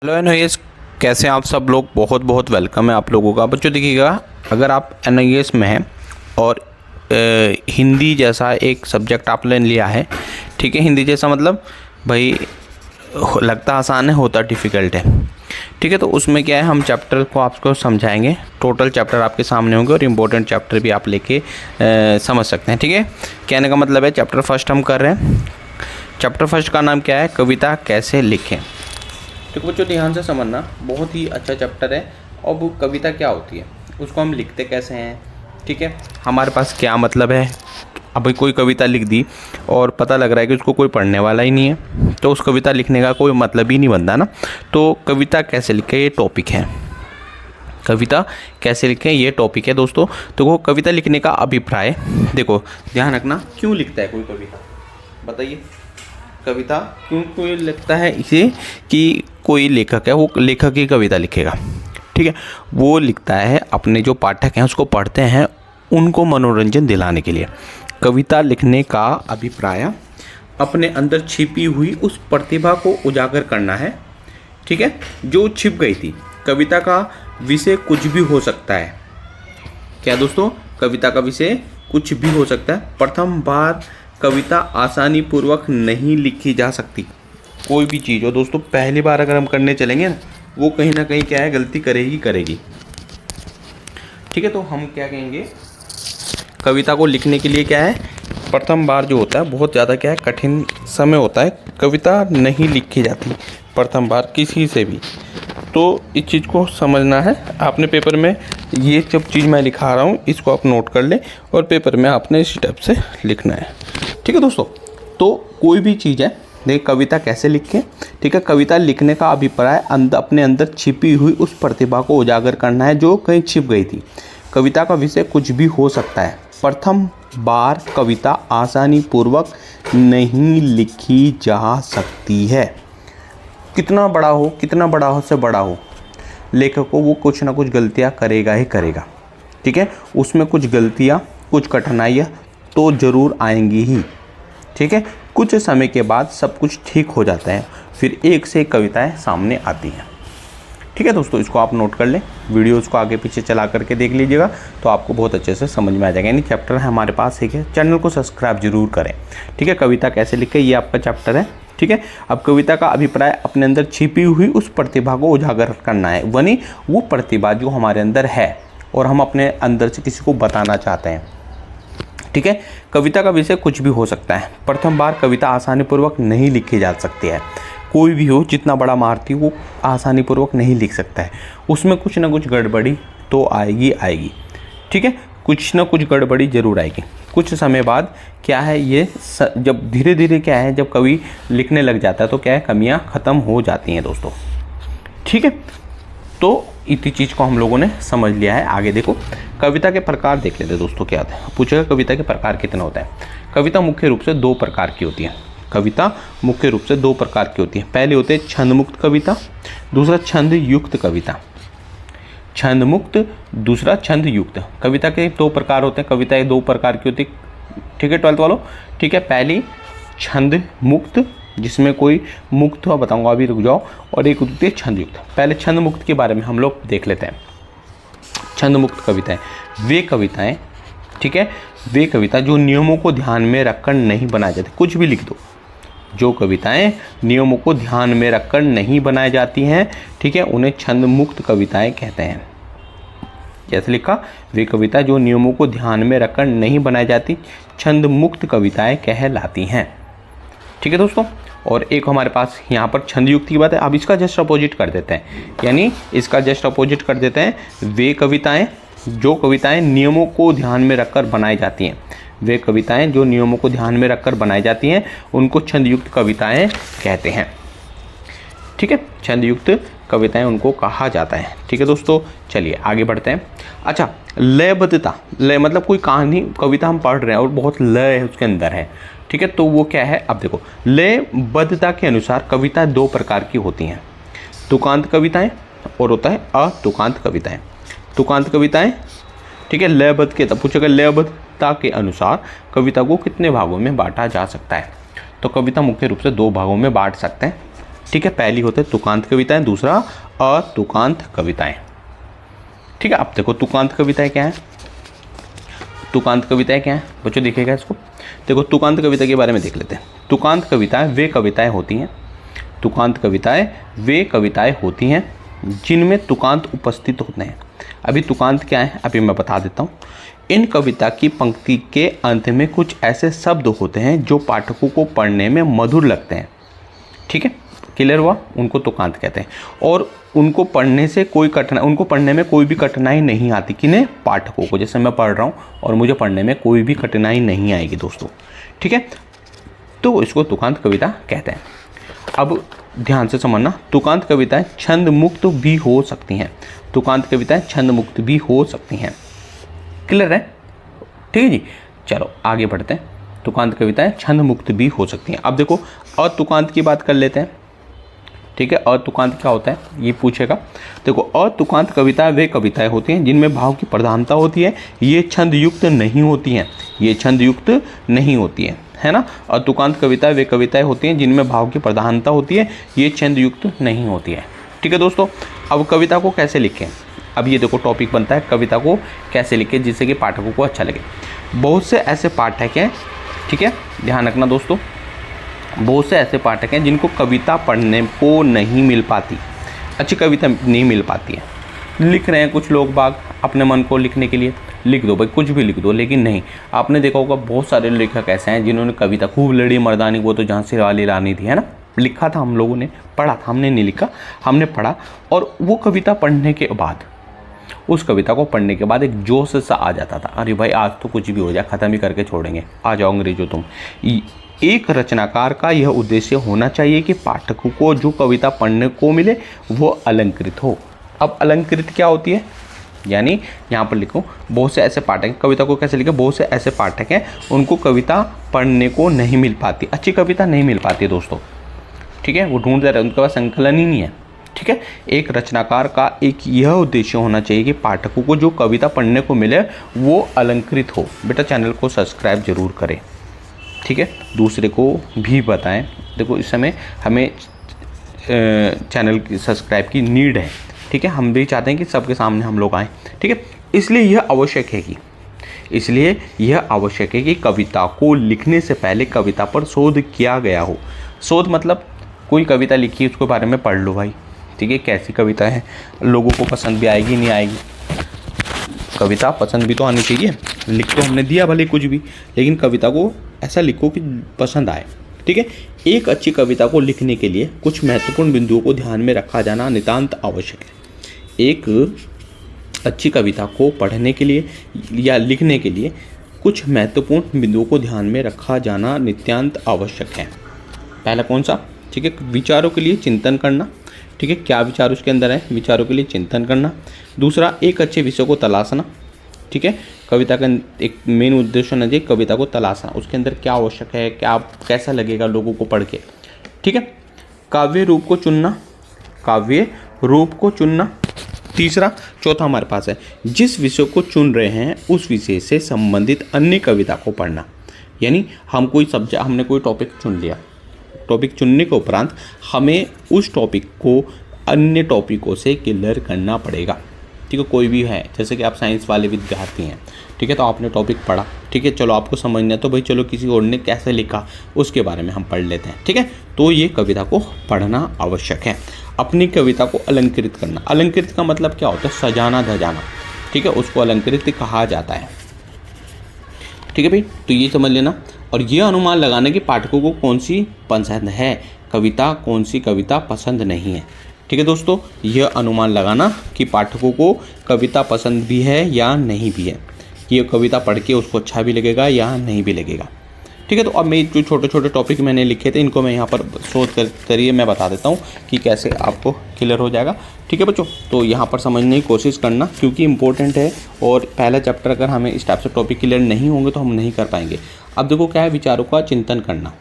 Hello NIS, कैसे हैं आप सब लोग। बहुत बहुत वेलकम है आप लोगों का। बच्चों देखिएगा, अगर आप एनआईएस में हैं और हिंदी जैसा एक सब्जेक्ट आपने लिया है, ठीक है। हिंदी जैसा मतलब भाई लगता आसान है, होता डिफ़िकल्ट है, ठीक है। तो उसमें क्या है, हम चैप्टर को आपको समझाएंगे। टोटल चैप्टर आपके सामने होंगे और इम्पोर्टेंट चैप्टर भी आप लेके समझ सकते हैं, ठीक है। कहने का मतलब है चैप्टर फर्स्ट हम कर रहे हैं। चैप्टर फर्स्ट का नाम क्या है, कविता कैसे लिखें। तो बच्चों ध्यान से समझना, बहुत ही अच्छा चैप्टर है। और वो कविता क्या होती है, उसको हम लिखते कैसे हैं, ठीक है। हमारे पास क्या मतलब है। अभी कोई कविता लिख दी और पता लग रहा है कि उसको कोई पढ़ने वाला ही नहीं है, तो उस कविता लिखने का कोई मतलब ही नहीं बनता ना। तो कविता कैसे लिखें, ये टॉपिक है। कविता कैसे लिखें ये टॉपिक है दोस्तों। तो वो कविता लिखने का अभिप्राय, देखो ध्यान रखना, क्यों लिखता है कोई कविता, बताइए। कविता क्यों लिखता है, इसे कि कोई लेखक है, वो लेखक ही कविता लिखेगा, ठीक है। वो लिखता है अपने जो पाठक हैं उसको पढ़ते हैं, उनको मनोरंजन दिलाने के लिए। कविता लिखने का अभिप्राय अपने अंदर छिपी हुई उस प्रतिभा को उजागर करना है, ठीक है, जो छिप गई थी। कविता का विषय कुछ भी हो सकता है। क्या दोस्तों, कविता का विषय कुछ भी हो सकता है। प्रथम बार कविता आसानी पूर्वक नहीं लिखी जा सकती। कोई भी चीज़ हो दोस्तों, पहली बार अगर हम करने चलेंगे ना, वो कहीं ना कहीं क्या है, गलती करेगी, ठीक है। तो हम क्या कहेंगे, कविता को लिखने के लिए क्या है, प्रथम बार जो होता है बहुत ज़्यादा क्या है, कठिन समय होता है। कविता नहीं लिखी जाती प्रथम बार किसी से भी। तो इस चीज़ को समझना है आपने। पेपर में ये सब चीज़ मैं लिखा रहा हूँ, इसको आप नोट कर लें और पेपर में आपने इस स्टेप से लिखना है, ठीक है दोस्तों। तो कोई भी चीज़ है, देखिए कविता कैसे लिखें, ठीक है। कविता लिखने का अभिप्राय अपने अंदर छिपी हुई उस प्रतिभा को उजागर करना है जो कहीं छिप गई थी। कविता का विषय कुछ भी हो सकता है। प्रथम बार कविता आसानी पूर्वक नहीं लिखी जा सकती है। कितना बड़ा हो से बड़ा हो, लेखक को वो कुछ ना कुछ गलतियाँ करेगा ही करेगा, ठीक है। उसमें कुछ गलतियाँ, कुछ कठिनाइयाँ तो ज़रूर आएंगी ही, ठीक है। कुछ समय के बाद सब कुछ ठीक हो जाता है, फिर एक से एक कविताएं सामने आती हैं, ठीक है दोस्तों। इसको आप नोट कर लें, वीडियोज़ को आगे पीछे चला करके देख लीजिएगा तो आपको बहुत अच्छे से समझ में आ जाएगा। यानी चैप्टर है हमारे पास एक है, चैनल को सब्सक्राइब जरूर करें, ठीक है। कविता कैसे लिखें ये आपका चैप्टर है, ठीक है। अब कविता का अभिप्राय अपने अंदर छिपी हुई उस प्रतिभा को उजागर करना है, यानी वो प्रतिभा जो हमारे अंदर है और हम अपने अंदर से किसी को बताना चाहते हैं, ठीक है। कविता का विषय कुछ भी हो सकता है। प्रथम बार कविता आसानी पूर्वक नहीं लिखी जा सकती है। कोई भी हो, जितना बड़ा महारथी वो आसानी पूर्वक नहीं लिख सकता है। उसमें कुछ ना कुछ गड़बड़ी तो आएगी, ठीक है। कुछ ना कुछ गड़बड़ी जरूर आएगी। कुछ समय बाद क्या है, ये जब धीरे धीरे क्या है, जब कवि लिखने लग जाता है तो क्या है, कमियां ख़त्म हो जाती हैं दोस्तों, ठीक है। तो इतनी चीज़ को हम लोगों ने समझ लिया है। आगे देखो, कविता के प्रकार देख लेते हैं दोस्तों। क्या होता है, पूछेगा कविता के प्रकार कितने होता है। कविता मुख्य रूप से दो प्रकार की होती है। कविता मुख्य रूप से दो प्रकार की होती है। पहले होते हैं छंद मुक्त कविता, दूसरा छंद युक्त कविता। छंद मुक्त, दूसरा छंद युक्त। कविता के दो प्रकार होते हैं, कविताएं दो प्रकार की होती है, ठीक है 12th वालों, ठीक है। पहली छंद मुक्त, जिसमें कोई मुक्त हुआ बताऊंगा, अभी रुक जाओ। और एक होती है छंद युक्त। पहले छंद मुक्त के बारे में हम लोग देख लेते हैं। छंद मुक्त कविताएं वे कविताएं, ठीक है, वे कविता जो नियमों को ध्यान में रखकर नहीं बनाई जाती। कुछ भी लिख दो, जो कविताएं नियमों को ध्यान में रखकर नहीं बनाई जाती हैं, ठीक है, उन्हें छंद मुक्त कविताएं कहते हैं। जैसे लिखा, वे कविता जो नियमों को ध्यान में रखकर नहीं बनाई जाती छंद मुक्त कविताएं कहलाती हैं, ठीक है दोस्तों। और एक हमारे पास यहाँ पर छंद युक्त की बात है। अब इसका जस्ट अपोजिट कर देते हैं, यानी इसका जस्ट अपोजिट कर देते हैं। वे कविताएं जो कविताएं नियमों को ध्यान में रखकर बनाई जाती हैं, वे कविताएं जो नियमों को ध्यान में रखकर बनाई जाती हैं उनको छंद युक्त कविताएं कहते हैं, ठीक है। छंद युक्त कविताएं उनको कहा जाता है, ठीक है दोस्तों। चलिए आगे बढ़ते हैं। अच्छा, लयबद्धता, लय मतलब कोई कहानी कविता हम पढ़ रहे हैं और बहुत लय है उसके अंदर है, ठीक है। तो वो क्या है, अब देखो, लयबद्धता के अनुसार कविता दो प्रकार की होती हैं। तुकांत कविताएं और होता है अतुकांत कविताएं। तुकांत कविताएं, ठीक है, लयबद्ध के, तब पूछेगा लयबद्धता के अनुसार कविता को कितने भागों में बांटा जा सकता है। तो कविता मुख्य रूप से दो भागों में बांट सकते हैं। ठीक है। पहली होते हैं तुकांत कविताएं, दूसरा अतुकांत कविताएं। ठीक है। अब देखो तुकांत कविताएं क्या है, तुकांत कविताएं क्या है बच्चों, देखिएगा इसको। देखो तुकांत कविता के बारे में देख लेते हैं। तुकांत कविताएं वे कविताएं होती हैं, तुकांत कविताएं वे कविताएं होती हैं जिनमें तुकांत उपस्थित होते हैं। अभी तुकांत क्या है अभी मैं बता देता हूँ। इन कविता की पंक्ति के अंत में कुछ ऐसे शब्द होते हैं जो पाठकों को पढ़ने में मधुर लगते हैं। ठीक है, क्लियर हुआ, उनको तुकांत कहते हैं। और उनको पढ़ने से कोई कठिनाई, उनको पढ़ने में कोई भी कठिनाई नहीं आती। किन्हें? पाठकों को। जैसे मैं पढ़ रहा हूँ और मुझे पढ़ने में कोई भी कठिनाई नहीं आएगी दोस्तों। ठीक है, तो इसको तुकांत कविता कहते हैं। अब ध्यान से समझना, तुकांत कविताएं छंद मुक्त भी हो सकती हैं। तुकांत कविताएं छंद मुक्त भी हो सकती हैं। क्लियर है? ठीक है जी, चलो आगे बढ़ते हैं। तुकांत कविताएं छंद मुक्त भी हो सकती हैं। अब देखो अतुकांत की बात कर लेते हैं। ठीक है, अतुकांत क्या होता है ये पूछेगा। देखो अतुकांत कविताएं वे कविताएं होती हैं जिनमें भाव की प्रधानता होती है, ये छंद युक्त नहीं होती हैं, ये छंद युक्त नहीं होती हैं, है ना। अतुकांत कविताएं वे कविताएं होती हैं जिनमें भाव की प्रधानता होती है, ये छंद युक्त नहीं होती है। ठीक है दोस्तों, अब कविता को कैसे लिखें, अब ये देखो टॉपिक बनता है कविता को कैसे लिखें जिससे कि पाठकों को अच्छा लगे। बहुत से ऐसे पाठक हैं, ठीक है ध्यान रखना दोस्तों, बहुत से ऐसे पाठक हैं जिनको कविता पढ़ने को नहीं मिल पाती, अच्छी कविता नहीं मिल पाती है। लिख रहे हैं कुछ लोग बाग अपने मन को लिखने के लिए, लिख दो भाई कुछ भी लिख दो, लेकिन नहीं, आपने देखा होगा बहुत सारे लेखक ऐसे हैं जिन्होंने कविता खूब लड़ी मर्दानी, वो तो झांसी वाली रानी थी, है ना, लिखा था हम लोगों ने, पढ़ा था, हमने नहीं लिखा, हमने पढ़ा। और वो कविता पढ़ने के बाद, उस कविता को पढ़ने के बाद एक जोश सा आ जाता था, अरे भाई आज तो कुछ भी हो जाए, ख़त्म ही करके छोड़ेंगे, आ जाओ अंग्रेजों तुम। एक रचनाकार का यह उद्देश्य होना चाहिए कि पाठकों को जो कविता पढ़ने को मिले वो अलंकृत हो। अब अलंकृत क्या होती है, यानी यहाँ पर लिखो बहुत से ऐसे पाठक हैं, कविता को कैसे लिखे, बहुत से ऐसे पाठक हैं उनको कविता पढ़ने को नहीं मिल पाती, अच्छी कविता नहीं मिल पाती दोस्तों। ठीक है, वो ढूंढते रहे, उनके पास संकलन ही नहीं है। ठीक है, एक रचनाकार का एक यह उद्देश्य होना चाहिए कि पाठकों को जो कविता पढ़ने को मिले वो अलंकृत हो। बेटा चैनल को सब्सक्राइब जरूर करें, ठीक है, दूसरे को भी बताएं। देखो इस समय हमें चैनल की सब्सक्राइब की नीड है। ठीक है, हम भी चाहते हैं कि सबके सामने हम लोग आएँ। ठीक है, इसलिए यह आवश्यक है कि कविता को लिखने से पहले कविता पर शोध किया गया हो। शोध मतलब कोई कविता लिखी उसके बारे में पढ़ लो भाई, ठीक है, कैसी कविता है, लोगों को पसंद भी आएगी नहीं आएगी, कविता पसंद भी तो आनी चाहिए। लिख तो हमने दिया भले कुछ भी, लेकिन कविता को ऐसा लिखो कि पसंद आए। ठीक है, एक अच्छी कविता को लिखने के लिए कुछ महत्वपूर्ण बिंदुओं को ध्यान में रखा जाना नितांत आवश्यक है। एक अच्छी कविता को पढ़ने के लिए या लिखने के लिए कुछ महत्वपूर्ण बिंदुओं को ध्यान में रखा जाना नितांत आवश्यक है। पहला कौन सा? ठीक है, विचारों के लिए चिंतन करना। ठीक है, क्या विचार उसके अंदर है, विचारों के लिए चिंतन करना। दूसरा, एक अच्छे विषय को तलाशना। ठीक है, कविता का एक मेन उद्देश्य होना चाहिए कविता को तलाशना, उसके अंदर क्या आवश्यक है, क्या कैसा लगेगा लोगों को पढ़ के। ठीक है, काव्य रूप को चुनना, काव्य रूप को चुनना। तीसरा, चौथा हमारे पास है जिस विषय को चुन रहे हैं उस विषय से संबंधित अन्य कविता को पढ़ना। यानी हम कोई सब्जेक्ट, हमने कोई टॉपिक चुन लिया, टॉपिक चुनने के उपरांत हमें उस टॉपिक को अन्य टॉपिकों से क्लियर करना पड़ेगा। ठीक है, कोई भी है, जैसे कि आप साइंस वाले विद्यार्थी हैं, ठीक है, तो आपने टॉपिक पढ़ा, ठीक है, चलो आपको समझना है तो भाई चलो किसी और ने कैसे लिखा उसके बारे में हम पढ़ लेते हैं। ठीक है, तो ये कविता को पढ़ना आवश्यक है। अपनी कविता को अलंकृत करना, अलंकृत का मतलब क्या होता है, सजाना धजाना। ठीक है, उसको अलंकृत कहा जाता है। ठीक है भाई, तो ये समझ लेना। और ये अनुमान लगाना कि पाठकों को कौन सी पसंद है कविता, कौन सी कविता पसंद नहीं है। ठीक है दोस्तों, यह अनुमान लगाना कि पाठकों को कविता पसंद भी है या नहीं भी है, ये कविता पढ़ के उसको अच्छा भी लगेगा या नहीं भी लगेगा। ठीक है, तो अब मैं जो छोटे छोटे टॉपिक मैंने लिखे थे इनको मैं यहाँ पर शोध करिए मैं बता देता हूँ कि कैसे आपको क्लियर हो जाएगा। ठीक है बच्चों, तो यहाँ पर समझने की कोशिश करना क्योंकि इम्पोर्टेंट है, और पहला चैप्टर अगर हमें इस टाइप से टॉपिक क्लियर नहीं होंगे तो हम नहीं कर पाएंगे। अब देखो क्या है, विचारों का चिंतन करना,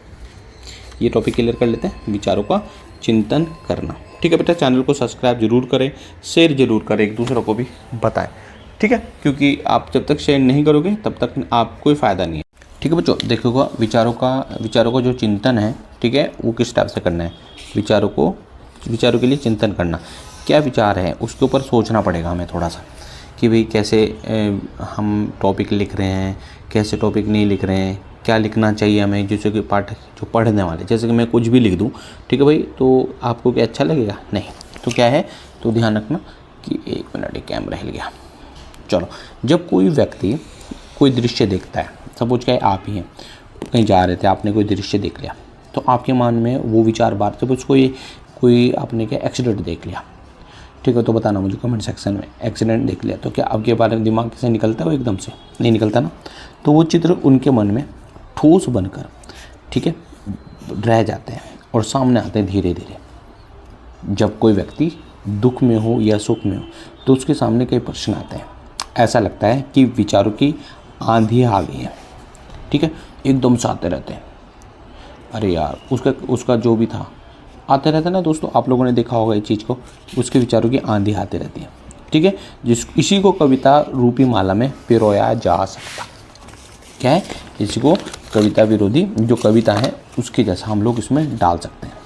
ये टॉपिक क्लियर कर लेते हैं, विचारों का चिंतन करना। ठीक है बेटा, चैनल को सब्सक्राइब जरूर करें, शेयर जरूर करें, एक दूसरों को भी बताएं। ठीक है, क्योंकि आप जब तक शेयर नहीं करोगे तब तक आपको कोई फ़ायदा नहीं है। ठीक है बच्चों, देखोगा विचारों का जो चिंतन है, ठीक है, वो किस टाइप से करना है। विचारों के लिए चिंतन करना। क्या विचार है उसके ऊपर सोचना पड़ेगा हमें थोड़ा सा कि भाई कैसे हम टॉपिक लिख रहे हैं, कैसे टॉपिक नहीं लिख रहे हैं, क्या लिखना चाहिए हमें। जैसे कि पाठक जो पढ़ने वाले, जैसे कि मैं कुछ भी लिख दूं, ठीक है भाई, तो आपको क्या अच्छा लगेगा? नहीं। तो क्या है, तो ध्यान रखना कि 1 मिनट, एक कैमरा हिल गया। चलो, जब कोई व्यक्ति कोई दृश्य देखता है, सपोज क्या है आप ही हैं, कहीं जा रहे थे, आपने कोई दृश्य देख लिया, तो आपके मन में वो विचार बार, जब उसको कोई आपने क्या एक्सीडेंट देख लिया, ठीक है, तो बताना मुझे कमेंट सेक्शन में। एक्सीडेंट देख लिया तो क्या आपके बारे में दिमाग से निकलता है वो एकदम से? नहीं निकलता ना। तो वो चित्र उनके मन में ठोस बनकर, ठीक है, रह जाते हैं और सामने आते हैं धीरे धीरे। जब कोई व्यक्ति दुख में हो या सुख में हो तो उसके सामने कई प्रश्न आते हैं। ऐसा लगता है कि विचारों की आंधी आ गई है, ठीक है, एकदम से आते रहते हैं। अरे यार, उसका जो भी था आते रहता है ना दोस्तों, आप लोगों ने देखा होगा इस चीज़ को, उसके विचारों की आंधी आती रहती है, ठीक है। इसी को कविता रूपी माला में पिरोया जा सकता। क्या है? इसी को कविता विरोधी जो कविता है उसके जैसा हम लोग इसमें डाल सकते हैं,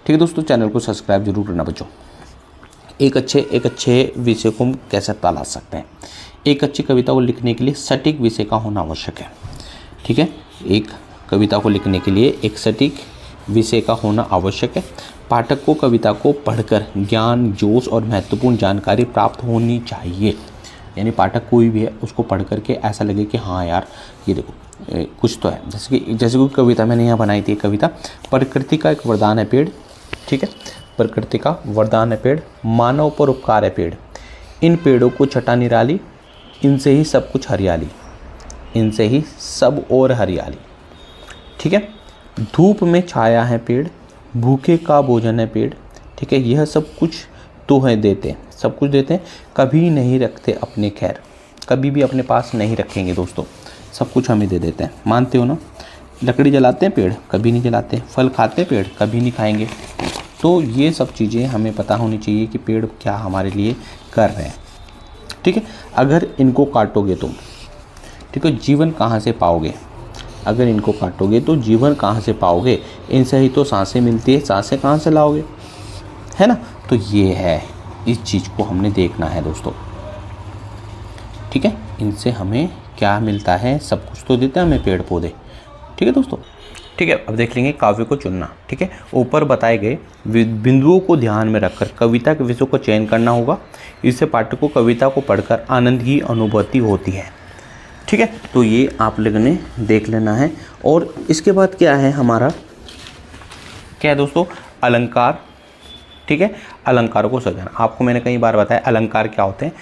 ठीक है दोस्तों। चैनल को सब्सक्राइब जरूर करना बच्चों। एक अच्छे विषय को हम कैसे तलाश सकते हैं? एक अच्छी कविता को लिखने के लिए सटीक विषय का होना आवश्यक है, ठीक है। एक कविता को लिखने के लिए एक सटीक विषय का होना आवश्यक है। पाठक को कविता को पढ़कर ज्ञान, जोश और महत्वपूर्ण जानकारी प्राप्त होनी चाहिए। यानी पाठक कोई भी है, उसको पढ़ करके ऐसा लगे कि हाँ यार, ये देखो कुछ तो है। जैसे कोई कविता मैंने यहाँ बनाई थी, कविता प्रकृति का एक वरदान है पेड़, ठीक है। प्रकृति का वरदान है पेड़, मानव पर उपकार है पेड़, इन पेड़ों को छटा निराली, इनसे ही सब कुछ हरियाली, इनसे ही सब और हरियाली, ठीक है। धूप में छाया है पेड़, भूखे का भोजन है पेड़, ठीक है। यह सब कुछ तो है देते, सब कुछ देते हैं, कभी नहीं रखते अपने खैर, कभी भी अपने पास नहीं रखेंगे दोस्तों, सब कुछ हमें दे देते हैं। मानते हो ना? लकड़ी जलाते हैं पेड़, कभी नहीं जलाते। फल खाते हैं पेड़, कभी नहीं खाएंगे। तो ये सब चीज़ें हमें पता होनी चाहिए कि पेड़ क्या हमारे लिए कर रहे हैं, ठीक है। अगर इनको काटोगे तुम, ठीक है, जीवन कहाँ से पाओगे? अगर इनको काटोगे तो जीवन कहाँ से पाओगे? इनसे ही तो सांसें मिलती है, सांसें कहाँ से लाओगे, है ना। तो ये है, इस चीज़ को हमने देखना है दोस्तों, ठीक है। इनसे हमें क्या मिलता है? सब कुछ तो देते हैं हमें पेड़ पौधे, ठीक है दोस्तों। ठीक है, अब देख लेंगे काव्य को चुनना, ठीक है। ऊपर बताए गए बिंदुओं को ध्यान में रखकर कविता के विषयों को चयन करना होगा। इससे पाठक को कविता को पढ़कर आनंद की अनुभूति होती है, ठीक है। तो ये आप लोगों ने देख लेना है। और इसके बाद क्या है हमारा, क्या है दोस्तों? अलंकार, ठीक है। अलंकारों को सजाना, आपको मैंने कई बार बताया अलंकार क्या होते हैं।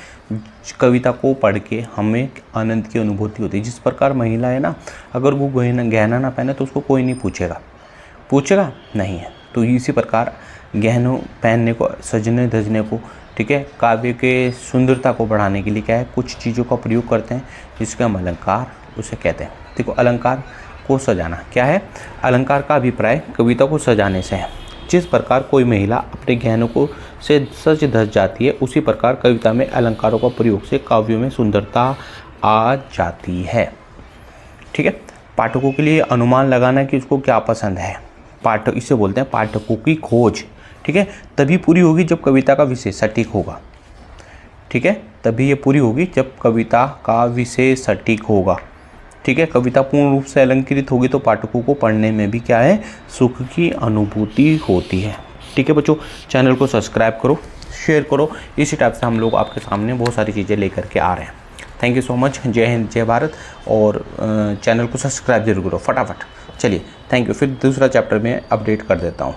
कविता को पढ़ के हमें आनंद की अनुभूति होती है। जिस प्रकार महिला है ना, अगर वो गहना ना पहने तो उसको कोई नहीं पूछेगा नहीं है। तो इसी प्रकार गहनों पहनने को, सजने धजने को, ठीक है, काव्य के सुंदरता को बढ़ाने के लिए क्या है, कुछ चीज़ों का प्रयोग करते हैं, जिसका हम अलंकार उसे कहते हैं। देखो, अलंकार को सजाना क्या है? अलंकार का अभिप्राय कविता को सजाने से है। जिस प्रकार कोई महिला अपने गहनों को से सज धज जाती है, उसी प्रकार कविता में अलंकारों का प्रयोग से काव्यों में सुंदरता आ जाती है, ठीक है। पाठकों के लिए अनुमान लगाना कि उसको क्या पसंद है, पाठक, इसे बोलते हैं पाठकों की खोज, ठीक है। तभी पूरी होगी जब कविता का विषय सटीक होगा, ठीक है। तभी ये पूरी होगी जब कविता का विषय सटीक होगा, ठीक है। कविता पूर्ण रूप से अलंकृत होगी तो पाठकों को पढ़ने में भी क्या है, सुख की अनुभूति होती है, ठीक है बच्चों। चैनल को सब्सक्राइब करो, शेयर करो। इसी टाइप से हम लोग आपके सामने बहुत सारी चीज़ें लेकर के आ रहे हैं। Thank you so much. जय हिंद, जय भारत। और चैनल को सब्सक्राइब जरूर करो फटाफट। चलिए, थैंक यू। फिर दूसरा चैप्टर में अपडेट कर देता हूँ।